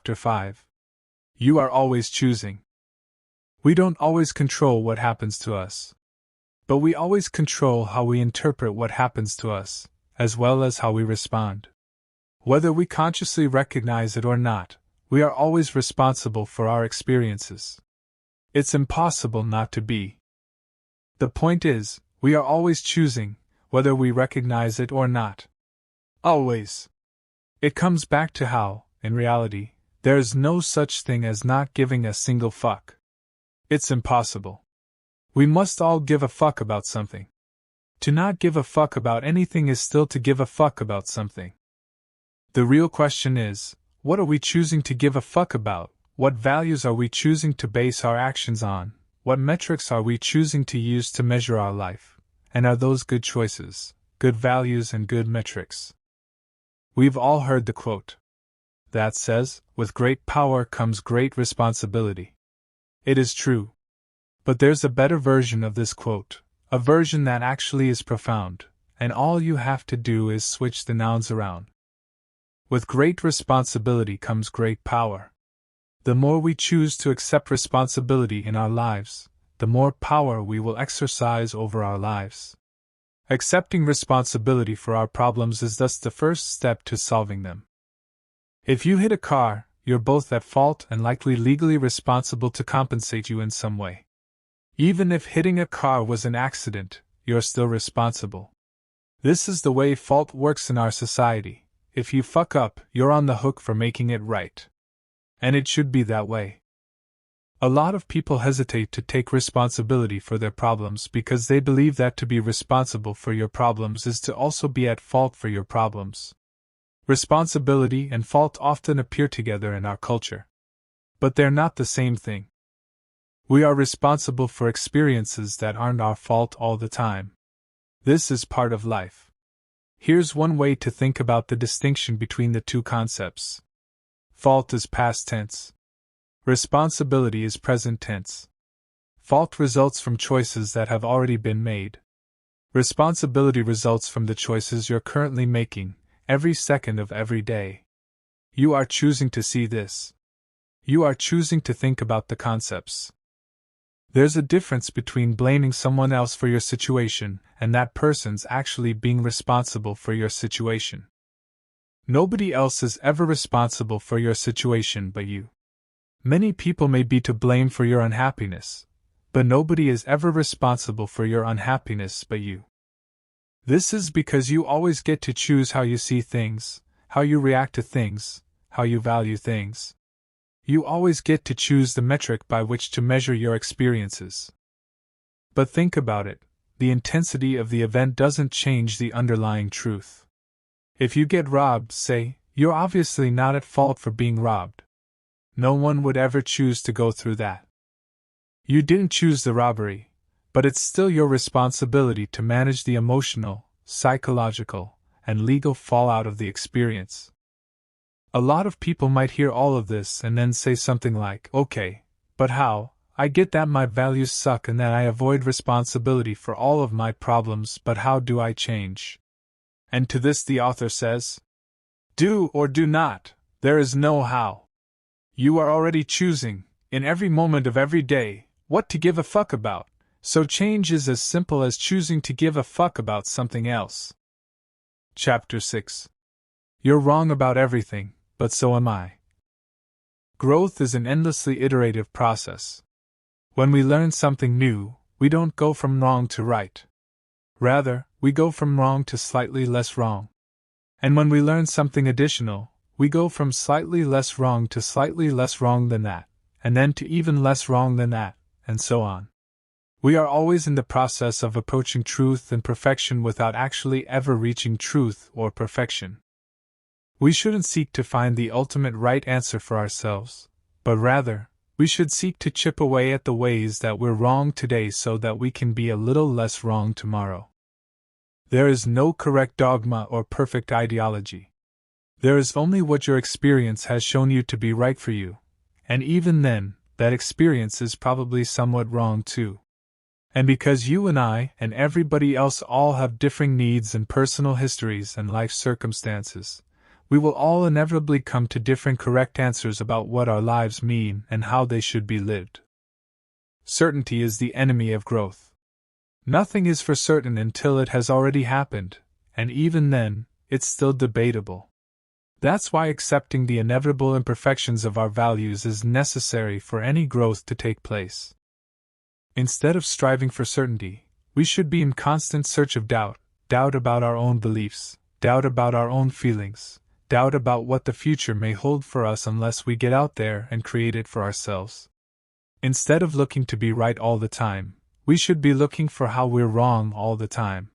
Chapter 5. You are always choosing. We don't always control what happens to us. But we always control how we interpret what happens to us, as well as how we respond. Whether we consciously recognize it or not, we are always responsible for our experiences. It's impossible not to be. The point is, we are always choosing, whether we recognize it or not. Always. It comes back to how, in reality, there is no such thing as not giving a single fuck. It's impossible. We must all give a fuck about something. To not give a fuck about anything is still to give a fuck about something. The real question is, what are we choosing to give a fuck about? What values are we choosing to base our actions on? What metrics are we choosing to use to measure our life? And are those good choices, good values and good metrics? We've all heard the quote that says, "With great power comes great responsibility." It is true. But there's a better version of this quote, a version that actually is profound, and all you have to do is switch the nouns around. With great responsibility comes great power. The more we choose to accept responsibility in our lives, the more power we will exercise over our lives. Accepting responsibility for our problems is thus the first step to solving them. If you hit a car, you're both at fault and likely legally responsible to compensate you in some way. Even if hitting a car was an accident, you're still responsible. This is the way fault works in our society. If you fuck up, you're on the hook for making it right. And it should be that way. A lot of people hesitate to take responsibility for their problems because they believe that to be responsible for your problems is to also be at fault for your problems. Responsibility and fault often appear together in our culture. But they're not the same thing. We are responsible for experiences that aren't our fault all the time. This is part of life. Here's one way to think about the distinction between the two concepts. Fault is past tense. Responsibility is present tense. Fault results from choices that have already been made. Responsibility results from the choices you're currently making, every second of every day. You are choosing to see this. You are choosing to think about the concepts. There's a difference between blaming someone else for your situation and that person's actually being responsible for your situation. Nobody else is ever responsible for your situation but you. Many people may be to blame for your unhappiness, but nobody is ever responsible for your unhappiness but you. This is because you always get to choose how you see things, how you react to things, how you value things. You always get to choose the metric by which to measure your experiences. But think about it, the intensity of the event doesn't change the underlying truth. If you get robbed, say, you're obviously not at fault for being robbed. No one would ever choose to go through that. You didn't choose the robbery, but it's still your responsibility to manage the emotional, psychological, and legal fallout of the experience. A lot of people might hear all of this and then say something like, "Okay, but how? I get that my values suck and that I avoid responsibility for all of my problems, but how do I change?" And to this the author says, do or do not, there is no how. You are already choosing, in every moment of every day, what to give a fuck about, so change is as simple as choosing to give a fuck about something else. Chapter 6. You're wrong about everything, but so am I. Growth is an endlessly iterative process. When we learn something new, we don't go from wrong to right. Rather, we go from wrong to slightly less wrong. And when we learn something additional, we go from slightly less wrong to slightly less wrong than that, and then to even less wrong than that, and so on. We are always in the process of approaching truth and perfection without actually ever reaching truth or perfection. We shouldn't seek to find the ultimate right answer for ourselves, but rather, we should seek to chip away at the ways that we're wrong today so that we can be a little less wrong tomorrow. There is no correct dogma or perfect ideology. There is only what your experience has shown you to be right for you, and even then, that experience is probably somewhat wrong too. And because you and I and everybody else all have differing needs and personal histories and life circumstances, We will all inevitably come to different correct answers about what our lives mean and how they should be lived. Certainty is the enemy of growth. Nothing is for certain until it has already happened, and even then, it's still debatable. That's why accepting the inevitable imperfections of our values is necessary for any growth to take place. Instead of striving for certainty, we should be in constant search of doubt about our own beliefs, doubt about our own feelings, doubt about what the future may hold for us unless we get out there and create it for ourselves. Instead of looking to be right all the time, we should be looking for how we're wrong all the time.